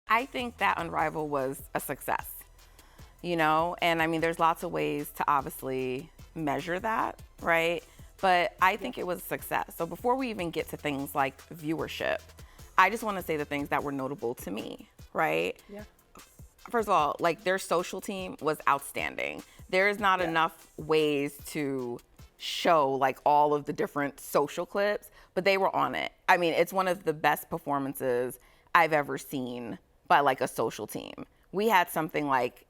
I think that Unrivaled was a success, and I mean, there's lots of ways to obviously measure that, right? But I think it was a success. So before we even get to things like viewership, I just want to say the things that were notable to me, right? Yeah. First of all, like their social team was outstanding. There is not enough ways to show like all of the different social clips, but they were on it. I mean, it's one of the best performances I've ever seen by like a social team. We had something like,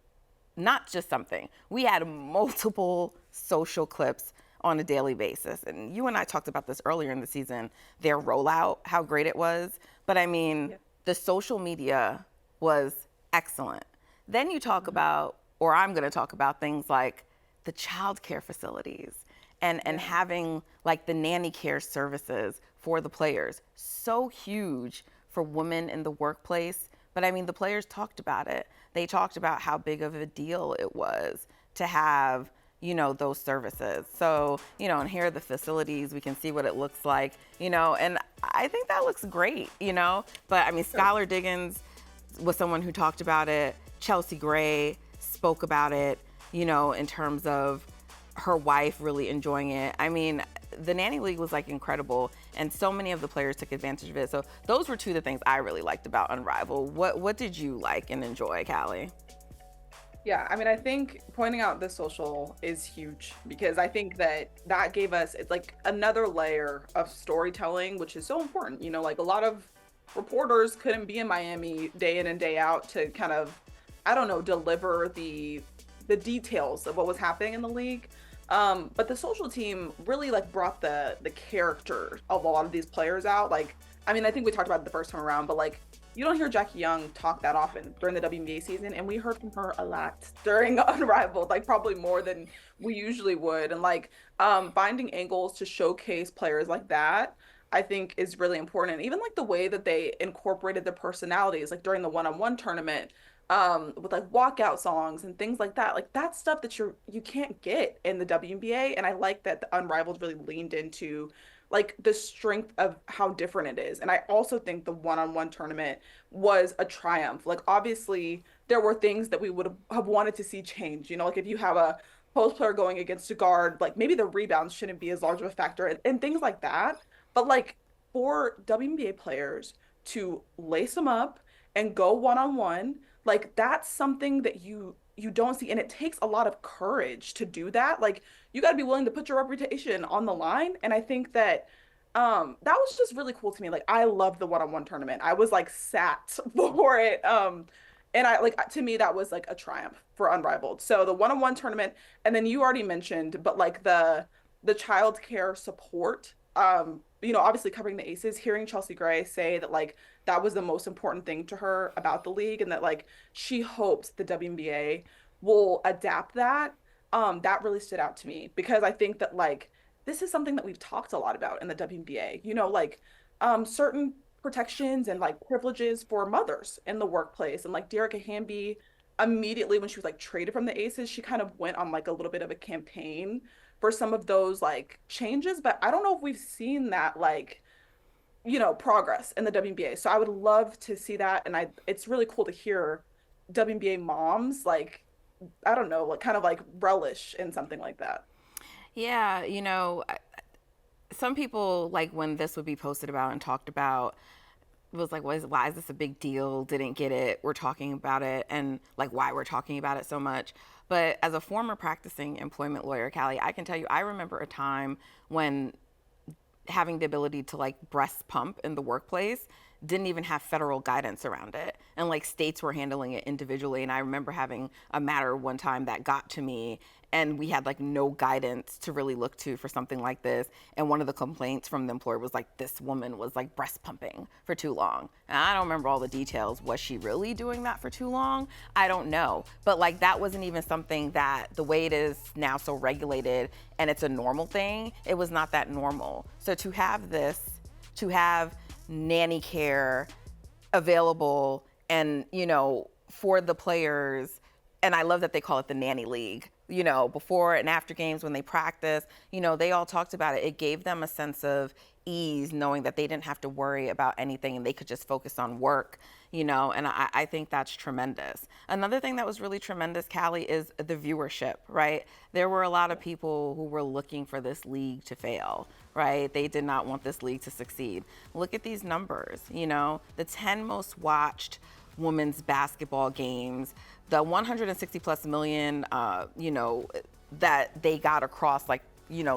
not just something, we had multiple social clips on a daily basis. And you and I talked about this earlier in the season, their rollout, how great it was. But I mean, the social media was excellent. Then you talk about, or I'm going to talk about things like the child care facilities and having like the nanny care services for the players. So huge for women in the workplace. But I mean, the players talked about it. They talked about how big of a deal it was to have, those services. So, and here are the facilities. We can see what it looks like, and I think that looks great, But I mean, Skylar Diggins was someone who talked about it. Chelsea Gray spoke about it, in terms of her wife really enjoying it. I mean, the Nanny League was like incredible, and so many of the players took advantage of it. So those were two of the things I really liked about Unrivaled. What did you like and enjoy, Callie? Yeah, I mean, I think pointing out the social is huge because I think that gave us, it's like another layer of storytelling, which is so important. Like a lot of reporters couldn't be in Miami day in and day out to kind of, I don't know, deliver the details of what was happening in the league. But the social team really like brought the character of a lot of these players out. Like, I mean, I think we talked about it the first time around, but like you don't hear Jackie Young talk that often during the WNBA season, and we heard from her a lot during Unrivaled, like probably more than we usually would. And like finding angles to showcase players like that, I think is really important. And even like the way that they incorporated their personalities, like during the one-on-one tournament, with like walkout songs and things like that. Like that's stuff that you can't get in the WNBA. And I like that the Unrivaled really leaned into like the strength of how different it is. And I also think the one-on-one tournament was a triumph. Like obviously there were things that we would have wanted to see change. Like if you have a post player going against a guard, like maybe the rebounds shouldn't be as large of a factor and things like that. But like for WNBA players to lace them up and go one-on-one, like that's something that you don't see, and it takes a lot of courage to do that. Like you got to be willing to put your reputation on the line, and I think that that was just really cool to me. Like I love the one-on-one tournament. I was like sat for it. And I like, to me that was like a triumph for Unrivaled. So the one-on-one tournament, and then you already mentioned, but like the child care support, obviously covering the aces, hearing Chelsea Gray say that like that was the most important thing to her about the league, and that like she hopes the WNBA will adapt that. That really stood out to me because I think that like this is something that we've talked a lot about in the WNBA. Like certain protections and like privileges for mothers in the workplace, and like Dearica Hamby, immediately when she was like traded from the Aces, she kind of went on like a little bit of a campaign for some of those like changes, but I don't know if we've seen that like progress in the WNBA. So I would love to see that, and it's really cool to hear WNBA moms like, I don't know, like kind of like relish in something like that. Yeah, some people like when this would be posted about and talked about, it was like, why is this a big deal? Didn't get it. We're talking about it, and like why we're talking about it so much. But as a former practicing employment lawyer, Callie, I can tell you, I remember a time when having the ability to like breast pump in the workplace didn't even have federal guidance around it, and like states were handling it individually. And I remember having a matter one time that got to me, and we had like no guidance to really look to for something like this. And one of the complaints from the employer was like, this woman was like breast pumping for too long. And I don't remember all the details. Was she really doing that for too long? I don't know. But like that wasn't even something that, the way it is now so regulated and it's a normal thing, it was not that normal. So to have this, to have nanny care available and, for the players, and I love that they call it the Nanny League, before and after games when they practice, they all talked about it. It gave them a sense of ease knowing that they didn't have to worry about anything and they could just focus on work, and I think that's tremendous. Another thing that was really tremendous, Callie, is the viewership, right? There were a lot of people who were looking for this league to fail, right? They did not want this league to succeed. Look at these numbers, the 10 most watched women's basketball games, the 160 plus million, that they got across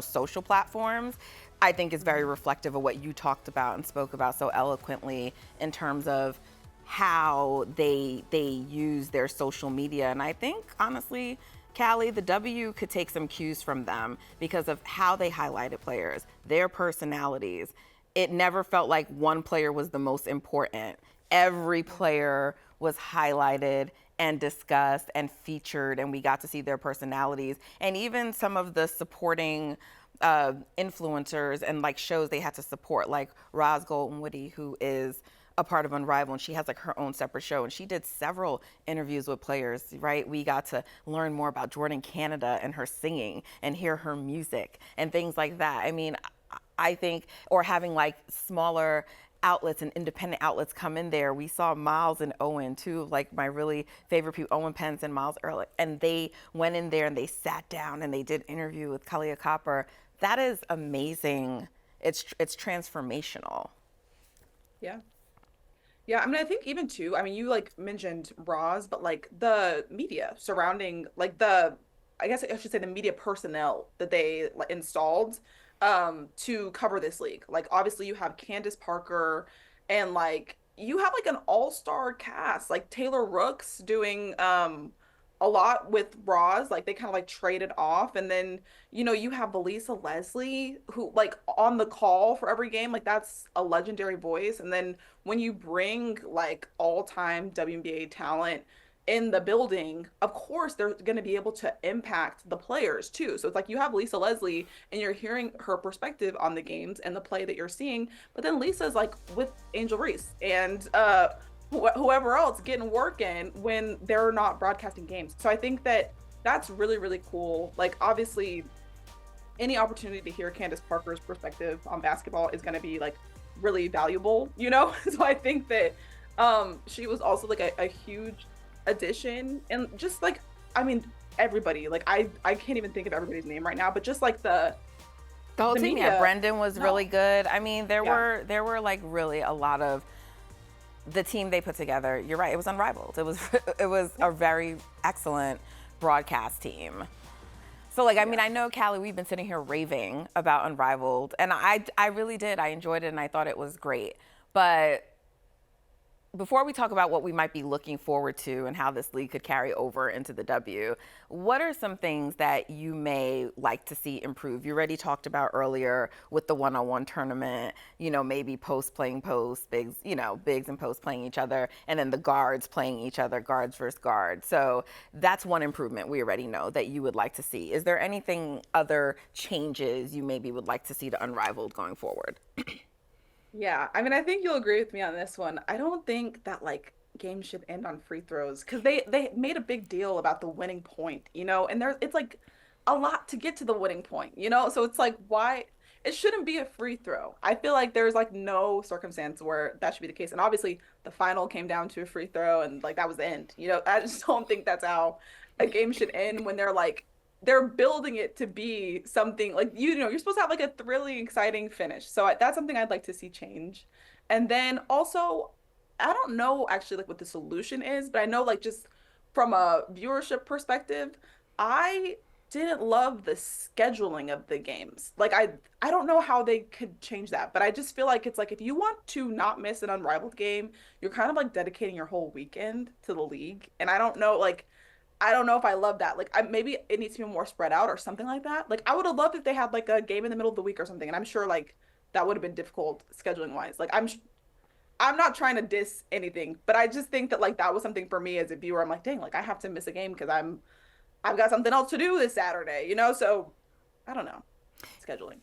social platforms, I think is very reflective of what you talked about and spoke about so eloquently in terms of how they use their social media. And I think, honestly, Callie, the W could take some cues from them because of how they highlighted players, their personalities. It never felt like one player was the most important. Every player was highlighted and discussed and featured, and we got to see their personalities. And even some of the supporting influencers and shows they had to support, like Roz Golden-Woody, who is a part of Unrivaled, and she has her own separate show, and she did several interviews with players, right? We got to learn more about Jordan Canada and her singing and hear her music and things like that. I mean, I think, or having smaller outlets and independent outlets come in there. We saw Miles and Owen, two of my really favorite people, Owen Pence and Miles Ehrlich, and they went in there and they sat down and they did an interview with Kalia Copper. That is amazing. It's transformational. Yeah. Yeah, I mean, I think even too, I mean, you mentioned Roz, but the media surrounding I guess I should say the media personnel that they installed to cover this league. Obviously you have Candace Parker and you have an all-star cast, Taylor Rooks doing a lot with Roz, they kind of traded off, and then you have Lisa Leslie who on the call for every game, that's a legendary voice. And then when you bring all-time WNBA talent in the building, of course they're going to be able to impact the players too. So it's you have Lisa Leslie and you're hearing her perspective on the games and the play that you're seeing, but then Lisa's with Angel Reese and whoever else getting work in when they're not broadcasting games. So I think that that's really, really cool. Obviously any opportunity to hear Candace Parker's perspective on basketball is going to be really valuable, So I think that she was also a huge addition. And just I mean, everybody, I can't even think of everybody's name right now, but just the whole team. media. Yeah, Brendan was really good. I mean, there were really a lot of the team they put together. You're right. It was Unrivaled. It was a very excellent broadcast team. So I mean, I know, Callie, we've been sitting here raving about Unrivaled, and I really did. I enjoyed it and I thought it was great. But before we talk about what we might be looking forward to and how this league could carry over into the W, what are some things that you may like to see improve? You already talked about earlier with the one-on-one tournament, maybe post playing post, bigs, bigs and posts playing each other, and then the guards playing each other, guards versus guards. So that's one improvement we already know that you would like to see. Is there anything other changes you maybe would like to see to Unrivaled going forward? Yeah, I mean, I think you'll agree with me on this one. I don't think that games should end on free throws because they made a big deal about the winning point, and it's a lot to get to the winning point, So it's why it shouldn't be a free throw. I feel there's no circumstance where that should be the case. And obviously the final came down to a free throw and that was the end. I just don't think that's how a game should end when they're building it to be something you're supposed to have a thrilling, exciting finish. So that's something I'd like to see change. And then also, I don't know actually what the solution is, but I know just from a viewership perspective, I didn't love the scheduling of the games. I don't know how they could change that, but I just feel it's if you want to not miss an Unrivaled game, you're kind of dedicating your whole weekend to the league. And I don't know I don't know if I love that. Maybe it needs to be more spread out or something like that. I would have loved if they had a game in the middle of the week or something. And I'm sure that would have been difficult scheduling wise. I'm not trying to diss anything, but I just think that that was something for me as a viewer. I'm dang, I have to miss a game because I've got something else to do this Saturday, So I don't know, scheduling.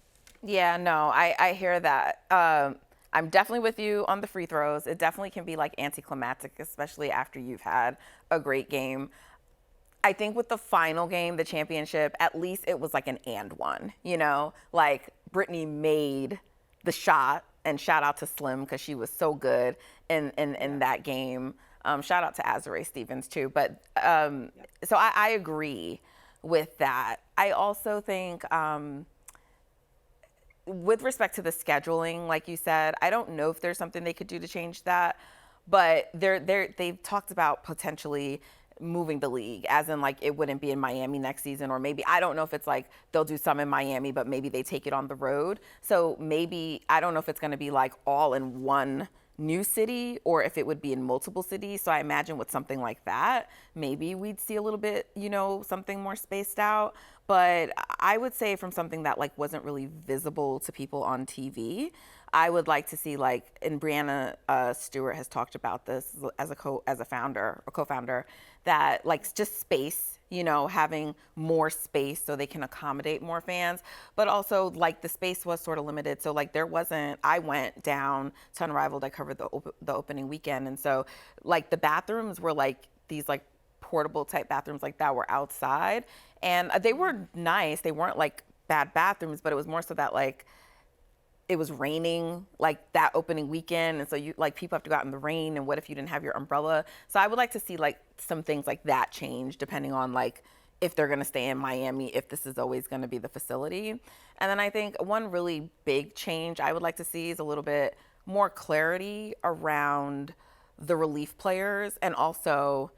Yeah, no, I hear that. I'm definitely with you on the free throws. It definitely can be anticlimactic, especially after you've had a great game. I think with the final game, the championship, at least it was an and one, Brittany made the shot. And shout out to Slim because she was so good in that game. Shout out to Azare Stevens too. But so I agree with that. I also think with respect to the scheduling, like you said, I don't know if there's something they could do to change that, but they've talked about potentially moving the league, as in like it wouldn't be in Miami next season, or maybe I don't know if it's like they'll do some in Miami, but maybe they take it on the road. So maybe I don't know if it's going to be like all in one new city or if it would be in multiple cities. So I imagine with something like that, maybe we'd see a little bit, something more spaced out. But I would say from something that like wasn't really visible to people on TV, I would like to see and Brianna Stewart has talked about this as a co-founder, that like just space, having more space so they can accommodate more fans. But also like the space was sort of limited. So like I went down to Unrivaled, I covered the opening weekend. And so like the bathrooms were like these like portable type bathrooms like that were outside. And they were nice. They weren't like bad bathrooms, but it was more so that like it was raining like that opening weekend. And so people have to go out in the rain. And what if you didn't have your umbrella? So I would like to see like some things like that change depending on like if they're going to stay in Miami, if this is always going to be the facility. And then I think one really big change I would like to see is a little bit more clarity around the relief players and also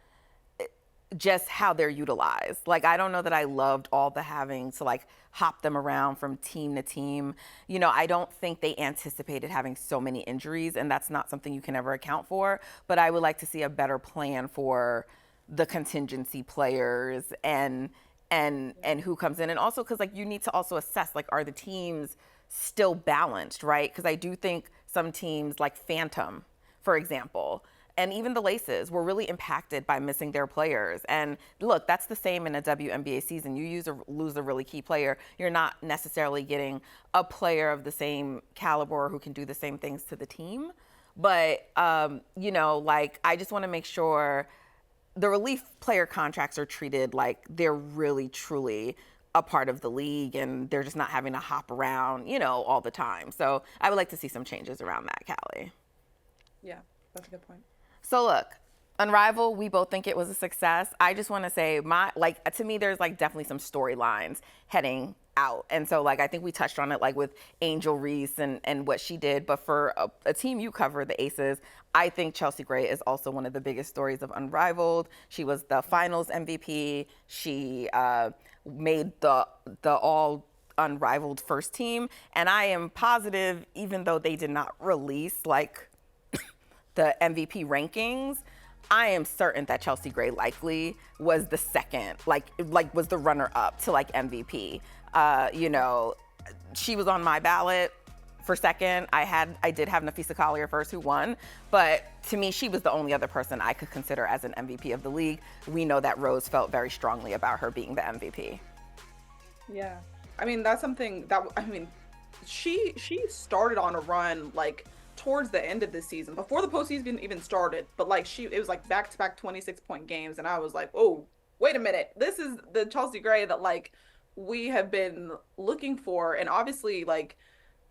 just how they're utilized. Like, I don't know that I loved all the having to like hop them around from team to team. I don't think they anticipated having so many injuries, and that's not something you can ever account for. But I would like to see a better plan for the contingency players and who comes in. And also because like you need to also assess like, are the teams still balanced, right? Because I do think some teams like Phantom, for example, and even the Laces were really impacted by missing their players. And look, that's the same in a WNBA season. You lose a really key player, you're not necessarily getting a player of the same caliber who can do the same things to the team. But, like I just want to make sure the relief player contracts are treated like they're really, truly a part of the league and they're just not having to hop around, all the time. So I would like to see some changes around that, Callie. Yeah, that's a good point. So look, Unrivaled, we both think it was a success. I just want to say to me, there's like definitely some storylines heading out. And so like, I think we touched on it like with Angel Reese and what she did. But for a team you cover, the Aces, I think Chelsea Gray is also one of the biggest stories of Unrivaled. She was the finals MVP. She made the all Unrivaled first team. And I am positive, even though they did not release like the MVP rankings, I am certain that Chelsea Gray likely was the second, was the runner up to like MVP. She was on my ballot for second. I did have Nafisa Collier first, who won, but to me, she was the only other person I could consider as an MVP of the league. We know that Rose felt very strongly about her being the MVP. Yeah, I mean that's something that she started on a run like towards the end of the season, before the postseason even started, but like it was like back-to-back 26-point games, and I was like, oh, wait a minute, this is the Chelsea Gray that like we have been looking for. And obviously like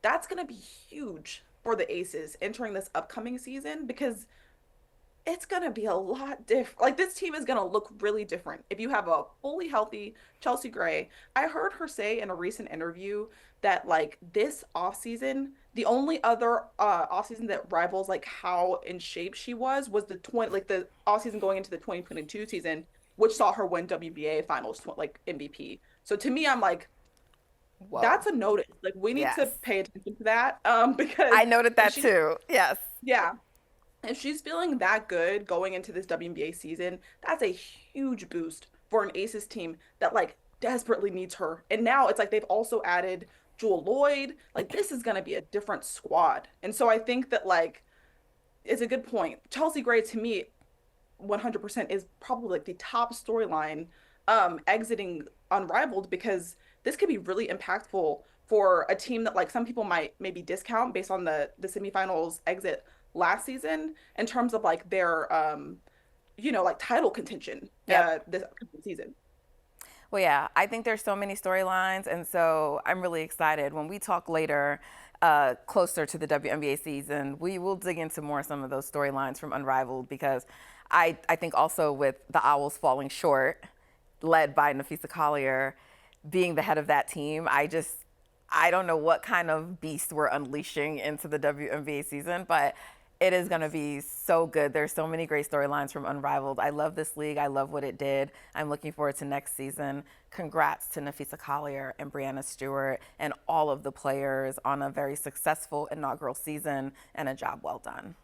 that's gonna be huge for the Aces entering this upcoming season, because it's gonna be a lot different. Like this team is gonna look really different if you have a fully healthy Chelsea Gray. I heard her say in a recent interview that like this offseason, the only other offseason that rivals like how in shape she was the the offseason going into the 2022 season, which saw her win WNBA finals like MVP. So to me, I'm like, whoa, that's a notice. Like we need to pay attention to that because I noted that too. Yes. Yeah. If she's feeling that good going into this WNBA season, that's a huge boost for an Aces team that like desperately needs her. And now it's like they've also added Jewel Lloyd. Like this is going to be a different squad. And so I think that like it's a good point. Chelsea Gray to me 100% is probably like the top storyline exiting Unrivaled, because this could be really impactful for a team that like some people might maybe discount based on the semifinals exit last season in terms of like their like title contention this season. Well, yeah, I think there's so many storylines, and so I'm really excited. When we talk later, closer to the WNBA season, we will dig into more some of those storylines from Unrivaled, because I think also with the Owls falling short, led by Nafisa Collier, being the head of that team, I don't know what kind of beast we're unleashing into the WNBA season, but it is going to be so good. There's so many great storylines from Unrivaled. I love this league. I love what it did. I'm looking forward to next season. Congrats to Nafisa Collier and Brianna Stewart and all of the players on a very successful inaugural season and a job well done.